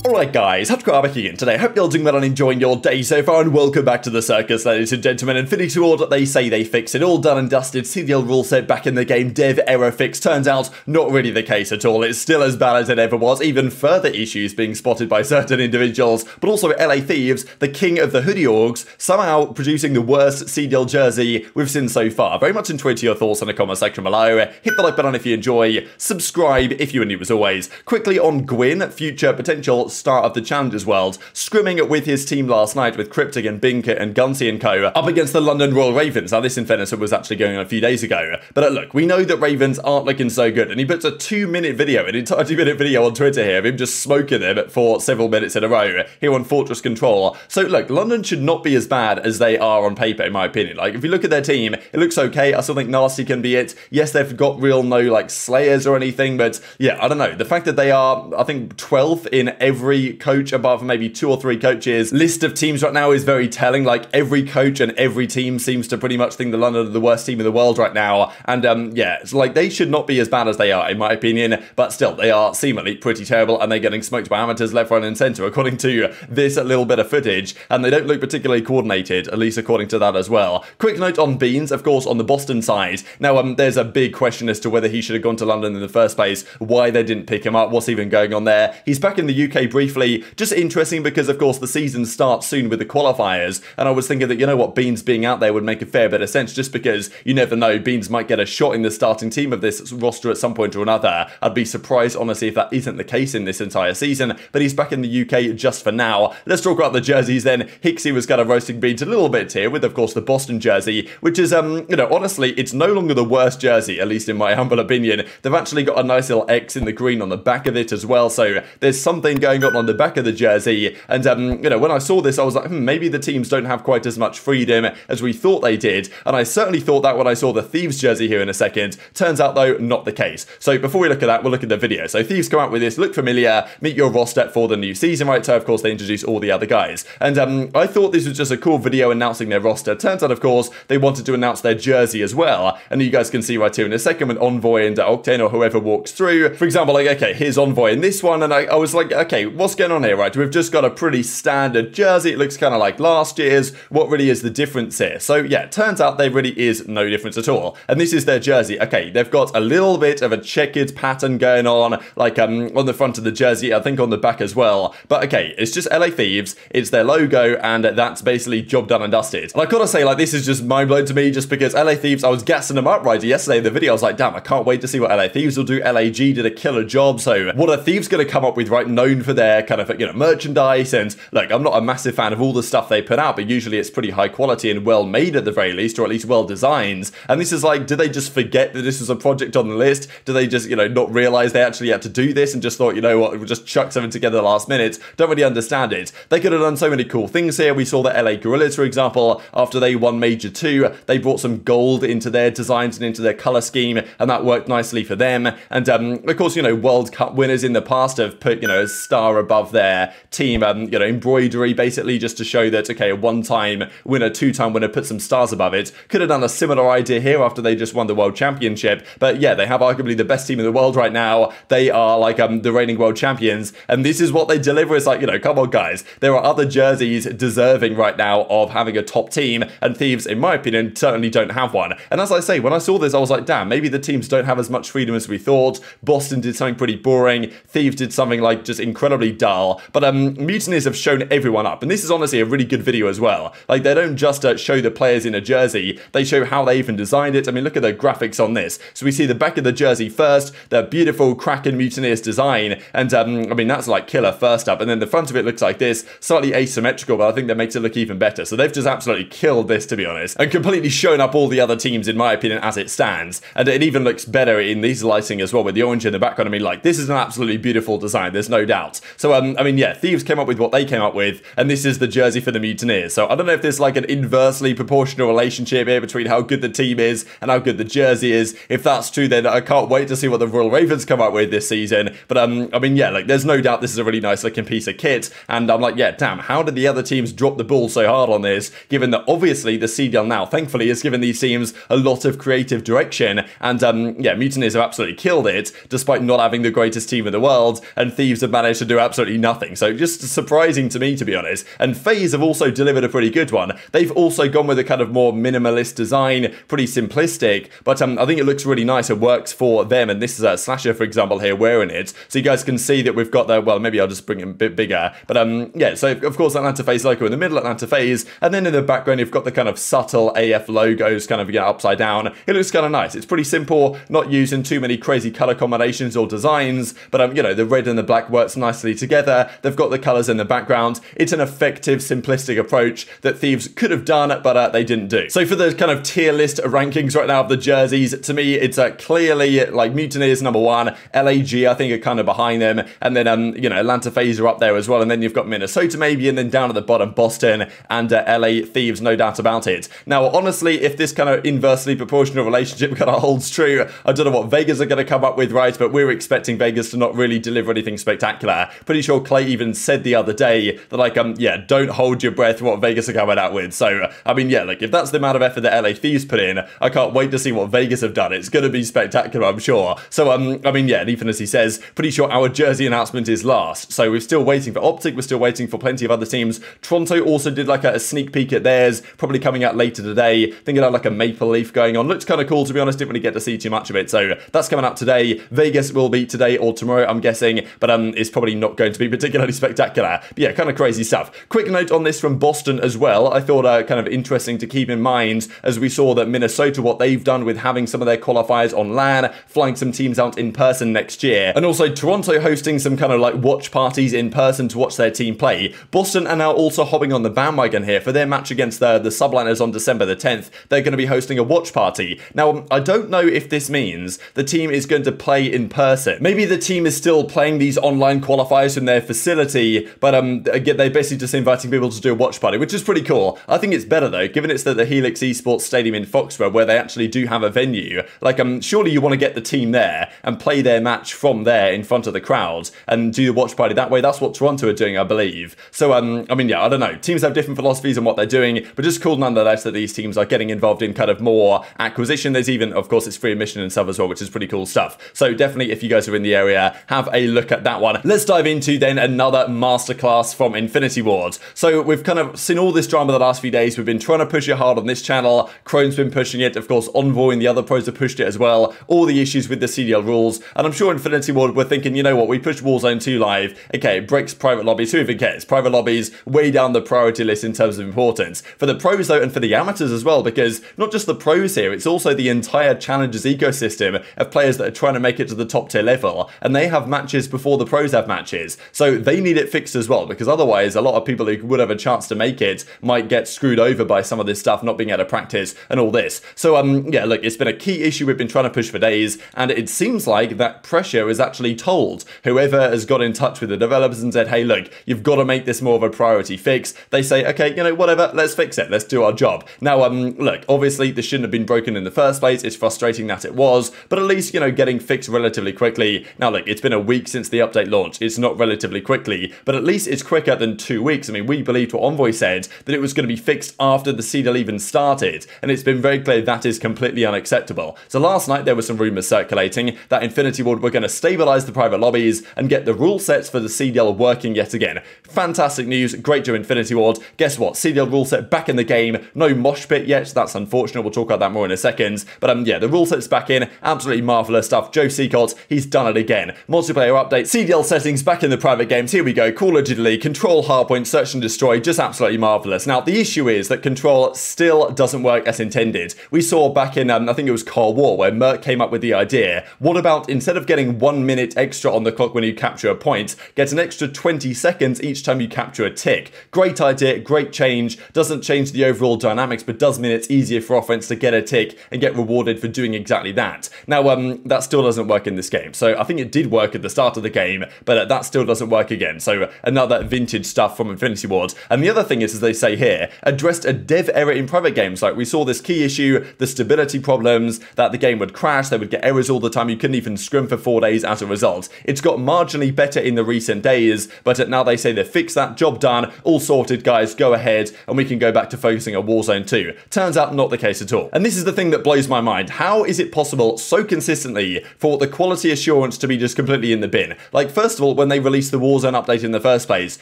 Alright guys, TacticalRab again today. Hope you're doing well and enjoying your day so far, and welcome back to the circus, ladies and gentlemen. Infinity Ward, they say they fixed it, all done and dusted. CDL rule set back in the game, dev error fix. Turns out, not really the case at all. It's still as bad as it ever was, even further issues being spotted by certain individuals, but also LA Thieves, the king of the hoodie orgs, somehow producing the worst CDL jersey we've seen so far. Very much enjoy your thoughts in the comment section below. Hit the like button if you enjoy, subscribe if you are new as always. Quickly on Gwyn, future potential star of the Challengers world, scrimming with his team last night with Cryptic and Binkit and Gunsy and co. up against the London Royal Ravens. Now this in fairness was actually going on a few days ago, but look, we know that Ravens aren't looking so good, and he puts a 2-minute video, an entire 2-minute video on Twitter here of him just smoking them for several minutes in a row here on Fortress Control. So look, London should not be as bad as they are on paper in my opinion. Like if you look at their team, it looks okay. I still think Nasty can be it. Yes, they've got real no like slayers or anything, but yeah, I don't know. The fact that they are, I think, 12th in every coach above maybe 2 or 3 coaches list of teams right now is very telling. Like every coach and every team seems to pretty much think the London are the worst team in the world right now, and yeah, it's like they should not be as bad as they are in my opinion, but still they are seemingly pretty terrible, and they're getting smoked by amateurs left, right and centre according to this little bit of footage, and they don't look particularly coordinated, at least according to that as well. Quick note on Beans, of course, on the Boston side. Now there's a big question as to whether he should have gone to London in the first place, why they didn't pick him up, what's even going on there. He's back in the UK briefly, just interesting because of course the season starts soon with the qualifiers, and I was thinking that, you know what, Beans being out there would make a fair bit of sense, just because you never know, Beans might get a shot in the starting team of this roster at some point or another. I'd be surprised honestly if that isn't the case in this entire season, but he's back in the UK just for now. Let's talk about the jerseys then. Hicksy was kind of roasting Beans a little bit here with of course the Boston jersey, which is you know, honestly it's no longer the worst jersey, at least in my humble opinion. They've actually got a nice little X in the green on the back of it as well, so there's something going on the back of the jersey, and you know, when I saw this I was like, maybe the teams don't have quite as much freedom as we thought they did, and I certainly thought that when I saw the Thieves jersey here in a second. Turns out though, not the case. So before we look at that, we'll look at the video. So Thieves come out with this, look familiar, meet your roster for the new season, right? So of course they introduce all the other guys, and I thought this was just a cool video announcing their roster. Turns out of course they wanted to announce their jersey as well, and you guys can see right here in a second when Envoy and Octane or whoever walks through, for example, like okay, here's Envoy in this one, and I was like, okay, what's going on here, right? We've just got a pretty standard jersey, it looks kind of like last year's. What really is the difference here? So yeah, turns out there really is no difference at all, and this is their jersey. Okay, they've got a little bit of a checkered pattern going on, like on the front of the jersey, I think on the back as well, but okay, it's just LA Thieves, it's their logo, and that's basically job done and dusted. And I gotta say, like, this is just mind-blowing to me, just because LA Thieves, I was gassing them up right yesterday in the video. I was like, damn, I can't wait to see what LA Thieves will do. LAG did a killer job, so what are Thieves gonna come up with, right? Known for their kind of, you know, merchandise, and look, I'm not a massive fan of all the stuff they put out, but usually it's pretty high quality and well made at the very least, or at least well designed. And this is like, did they just forget that this was a project on the list? Do they just, you know, not realize they actually had to do this and just thought, you know what, we'll just chuck something together last minute? Don't really understand it. They could have done so many cool things here. We saw the LA Guerrillas, for example, after they won Major 2, they brought some gold into their designs and into their color scheme, and that worked nicely for them. And of course, you know, World Cup winners in the past have put, you know, a star above their team, you know, embroidery, basically just to show that, okay, a one-time winner, two-time winner, put some stars above it. Could have done a similar idea here after they just won the World Championship, but yeah, they have arguably the best team in the world right now. They are like the reigning world champions, and this is what they deliver. It's like, you know, come on guys, there are other jerseys deserving right now of having a top team, and Thieves, in my opinion, certainly don't have one. And as I say, when I saw this, I was like, damn, maybe the teams don't have as much freedom as we thought. Boston did something pretty boring, Thieves did something like just incredibly dull, but Mutineers have shown everyone up, and this is honestly a really good video as well. Like, they don't just show the players in a jersey, they show how they even designed it. I mean, look at the graphics on this. So we see the back of the jersey first, the beautiful Kraken Mutineers design, and I mean, that's like killer first up, and then the front of it looks like this, slightly asymmetrical, but I think that makes it look even better. So they've just absolutely killed this, to be honest, and completely shown up all the other teams, in my opinion, as it stands. And it even looks better in these lighting as well, with the orange in the background. I mean, like, this is an absolutely beautiful design, there's no doubt. out. So, I mean, yeah, Thieves came up with what they came up with, and this is the jersey for the Mutineers. So I don't know if there's like an inversely proportional relationship here between how good the team is and how good the jersey is. If that's true, then I can't wait to see what the Royal Ravens come up with this season. But, I mean, yeah, like, there's no doubt this is a really nice looking piece of kit, and I'm like, yeah, damn, how did the other teams drop the ball so hard on this, given that obviously the CDL now, thankfully, has given these teams a lot of creative direction, and, yeah, Mutineers have absolutely killed it, despite not having the greatest team in the world, and Thieves have managed to do absolutely nothing. So just surprising to me, to be honest. And FaZe have also delivered a pretty good one. They've also gone with a kind of more minimalist design, pretty simplistic, but I think it looks really nice. It works for them, and this is a Slasher, for example, here wearing it. So you guys can see that we've got the, well, maybe I'll just bring it a bit bigger, but yeah, so of course Atlanta FaZe logo in the middle, Atlanta FaZe, and then in the background you've got the kind of subtle AF logos kind of, you know, upside down. It looks kind of nice. It's pretty simple, not using too many crazy color combinations or designs, but you know, the red and the black works nicely together. They've got the colors in the background. It's an effective, simplistic approach that Thieves could have done, but they didn't do. So for the kind of tier list rankings right now of the jerseys, to me, it's clearly like Mutineers number 1, LAG I think are kind of behind them, and then you know, Atlanta FaZe are up there as well, and then you've got Minnesota maybe, and then down at the bottom Boston and LA Thieves, no doubt about it. Now honestly, if this kind of inversely proportional relationship kind of holds true, I don't know what Vegas are going to come up with, right? But we're expecting Vegas to not really deliver anything spectacular. Pretty sure Clay even said the other day that, like, yeah, don't hold your breath for what Vegas are coming out with. So I mean, yeah, like, if that's the amount of effort that LA Thieves put in, I can't wait to see what Vegas have done. It's going to be spectacular, I'm sure. So I mean, yeah, and even as he says, pretty sure our jersey announcement is last. So we're still waiting for OpTic, we're still waiting for plenty of other teams. Toronto also did like a sneak peek at theirs, probably coming out later today. I think it had like a maple leaf going on. Looks kind of cool, to be honest. Didn't really get to see too much of it. So that's coming up today. Vegas will be today or tomorrow, I'm guessing, but it's probably not going to be particularly spectacular. But yeah, kind of crazy stuff. Quick note on this from Boston as well. I thought kind of interesting to keep in mind, as we saw that Minnesota, what they've done with having some of their qualifiers on LAN, flying some teams out in person next year, and also Toronto hosting some kind of like watch parties in person to watch their team play. Boston are now also hopping on the bandwagon here for their match against the Subliners on December the 10th. They're going to be hosting a watch party. Now, I don't know if this means the team is going to play in person. Maybe the team is still playing these online qualifiers in their facility, but again, they're basically just inviting people to do a watch party, which is pretty cool. I think it's better though, given it's the Helix Esports Stadium in Foxborough, where they actually do have a venue. Like, surely you want to get the team there and play their match from there in front of the crowd and do the watch party that way. That's what Toronto are doing, I believe. So, I mean, yeah, I don't know. Teams have different philosophies on what they're doing, but just cool nonetheless that these teams are getting involved in kind of more acquisition. There's even, of course, it's free admission and stuff as well, which is pretty cool stuff. So definitely, if you guys are in the area, have a look at that one. Let's dive into then another masterclass from Infinity Ward. So we've kind of seen all this drama the last few days. We've been trying to push it hard on this channel. Chrome's been pushing it. Of course, Envoy and the other pros have pushed it as well. All the issues with the CDL rules. And I'm sure Infinity Ward were thinking, you know what, we pushed Warzone 2 live. Okay, it breaks private lobbies. Who even cares? Private lobbies way down the priority list in terms of importance. For the pros though, and for the amateurs as well, because not just the pros here, it's also the entire challengers ecosystem of players that are trying to make it to the top tier level. And they have matches before the pros have matches. So they need it fixed as well, because otherwise a lot of people who would have a chance to make it might get screwed over by some of this stuff, not being able to practice and all this. So yeah, look, it's been a key issue we've been trying to push for days, and it seems like that pressure is actually told. Whoever has got in touch with the developers and said, hey, look, you've got to make this more of a priority fix, they say, okay, you know, whatever, let's fix it, let's do our job. Now, look, obviously this shouldn't have been broken in the first place. It's frustrating that it was, but at least, you know, getting fixed relatively quickly. Now, look, it's been a week since the update launch. It's not relatively quickly, but at least it's quicker than 2 weeks. I mean, we believed what Envoy said, that it was going to be fixed after the CDL even started, and it's been very clear that is completely unacceptable. So last night there were some rumors circulating that Infinity Ward were going to stabilize the private lobbies and get the rule sets for the CDL working yet again. Fantastic news, great job Infinity Ward. Guess what? CDL rule set back in the game. No mosh pit yet, that's unfortunate. We'll talk about that more in a second. But yeah, the rule set's back in. Absolutely marvelous stuff. Joe Seacott, he's done it again. Multiplayer update, CDL settings back in the private games. Here we go. Call legitimately, control, hardpoint, search and destroy. Just absolutely marvelous. Now, the issue is that control still doesn't work as intended. We saw back in, I think it was Cold War, where Merc came up with the idea. What about, instead of getting 1 minute extra on the clock when you capture a point, get an extra 20 seconds each time you capture a tick? Great idea, great change. Doesn't change the overall dynamics, but does mean it's easier for offense to get a tick and get rewarded for doing exactly that. Now, that still doesn't work in this game. So I think it did work at the start of the game, but that still doesn't work again. So another vintage stuff from Infinity Ward. And the other thing is, as they say here, addressed a dev error in private games. Like we saw this key issue, the stability problems, that the game would crash, they would get errors all the time, you couldn't even scrim for 4 days as a result. It's got marginally better in the recent days, but now they say they've fixed that, job done, all sorted guys, go ahead, and we can go back to focusing on Warzone 2. Turns out not the case at all. And this is the thing that blows my mind. How is it possible so consistently for the quality assurance to be just completely in the bin? Like, first of all, when they released the Warzone update in the first place,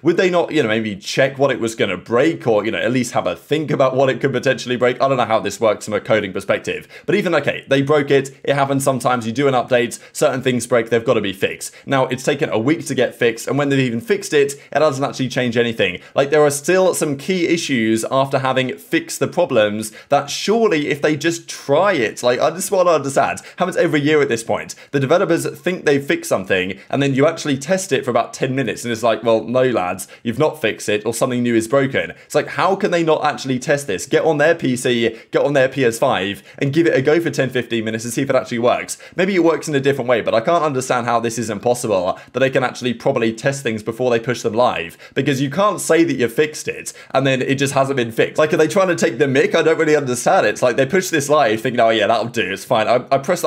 would they not, maybe check what it was going to break, or, at least have a think about what it could potentially break? I don't know how this works from a coding perspective, but even, okay, they broke it happens sometimes, you do an update, certain things break, they've got to be fixed. Now, it's taken a week to get fixed, and when they've even fixed it, it doesn't actually change anything. Like, there are still some key issues after having fixed the problems that surely, if they just try it, like, I just want to understand, happens every year at this point. The developers think they've fixed something, and then you actually test it for about 10 minutes, and it's like, well, no lads, you've not fixed it, or something new is broken. It's like, how can they not actually test this? Get on their PC, get on their PS5, and give it a go for 10-15 minutes and see if it actually works. Maybe it works in a different way, but I can't understand how this is impossible, that they can actually properly test things before they push them live, because you can't say that you fixed it, and then it just hasn't been fixed. Like, are they trying to take the mick? I don't really understand it. It's like, they push this live, thinking, oh yeah, that'll do, it's fine. I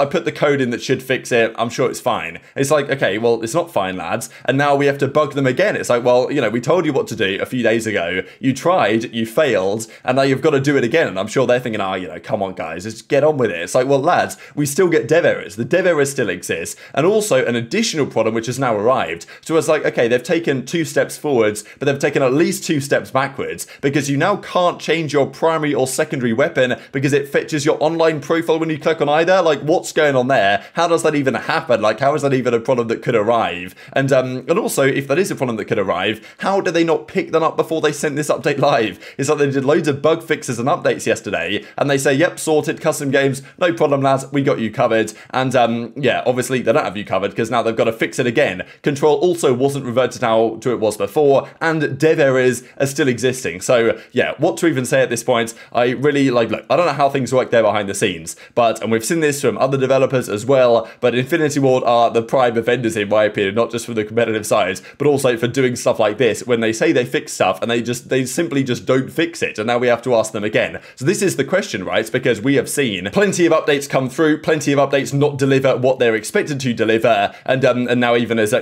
put the code in that should fix it, I'm sure it's fine. It's like, okay, well, it's not fine, lads, and now we have to bug them again. It's like, well, we told you what to do a few days ago, you tried, you failed, and now you've got to do it again, and I'm sure they're thinking, oh, come on guys, just get on with it. It's like, well, lads, we still get dev errors. The dev errors still exist, and also an additional problem which has now arrived. So it's like, okay, they've taken 2 steps forwards, but they've taken at least 2 steps backwards, because you now can't change your primary or secondary weapon because it fetches your online profile when you click on either. Like, what's going on there? How does that even happen? Like, how is that even a problem that could arrive? And also, if that is a problem that could arrive, how did they not pick them up before they sent this update live? It's like they did loads of bug fixes and updates yesterday, and they say, yep, sorted, custom games, no problem, lads, we got you covered. And yeah, obviously they don't have you covered because now they've got to fix it again. Control also wasn't reverted how to it was before, and dev errors are still existing. So yeah, what to even say at this point? I really, look, I don't know how things work there behind the scenes, and we've seen this from other developers as well, but Infinity Ward are the prime offenders in my opinion, not just from the competitive side, but also for doing stuff like this, when they say they fix stuff and they simply just don't fix it, and now we have to ask them again. So this is the question, right? Because we have seen plenty of updates come through, plenty of updates not deliver what they're expected to deliver, and now even as Joe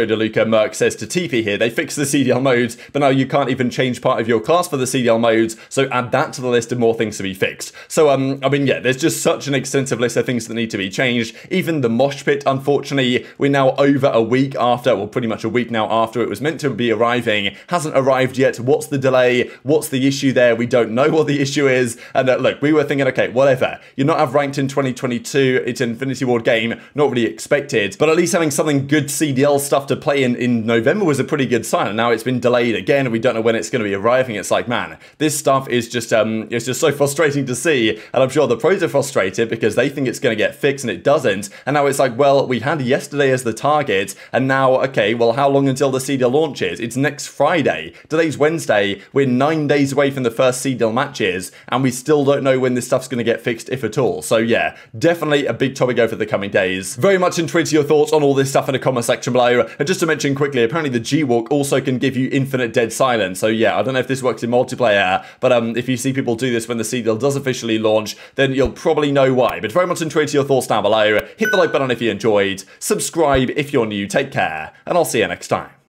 DeLuca Merck says to TP here, they fixed the CDL modes, but now you can't even change part of your class for the CDL modes, so add that to the list of more things to be fixed. So I mean, yeah, there's just such an extensive list of things that need to be changed. Even the mosh pit, unfortunately, we're now over a week after, well, pretty much a week now after it was meant to be arriving, hasn't arrived yet. What's the delay? What's the issue there? We don't know what the issue is. And look, we were thinking, okay, whatever, you're not have ranked in 2022, it's an Infinity Ward game, not really expected, but at least having something good CDL stuff to play in November was a pretty good sign, and now it's been delayed again, and we don't know when it's going to be arriving. It's like, man, this stuff is just it's just so frustrating to see, and I'm sure the pros are frustrated because they think it's going to get fixed and it doesn't, and now it's like, well, we had yesterday as the target, and now, okay, well, how long until the CDL launches? It's next Friday. Today's Wednesday. We're 9 days away from the first CDL matches, and we still don't know when this stuff's going to get fixed, if at all. So yeah, definitely a big topic over the coming days. Very much intrigued to your thoughts on all this stuff in the comment section below. And just to mention quickly, apparently the G-Walk also can give you infinite dead silence. So yeah, I don't know if this works in multiplayer, but if you see people do this when the CDL does officially launch, then you'll probably know why. But very much intrigued to your thoughts down below. Hit the like button if you enjoyed, subscribe if you're new, take care, and I'll see you next time.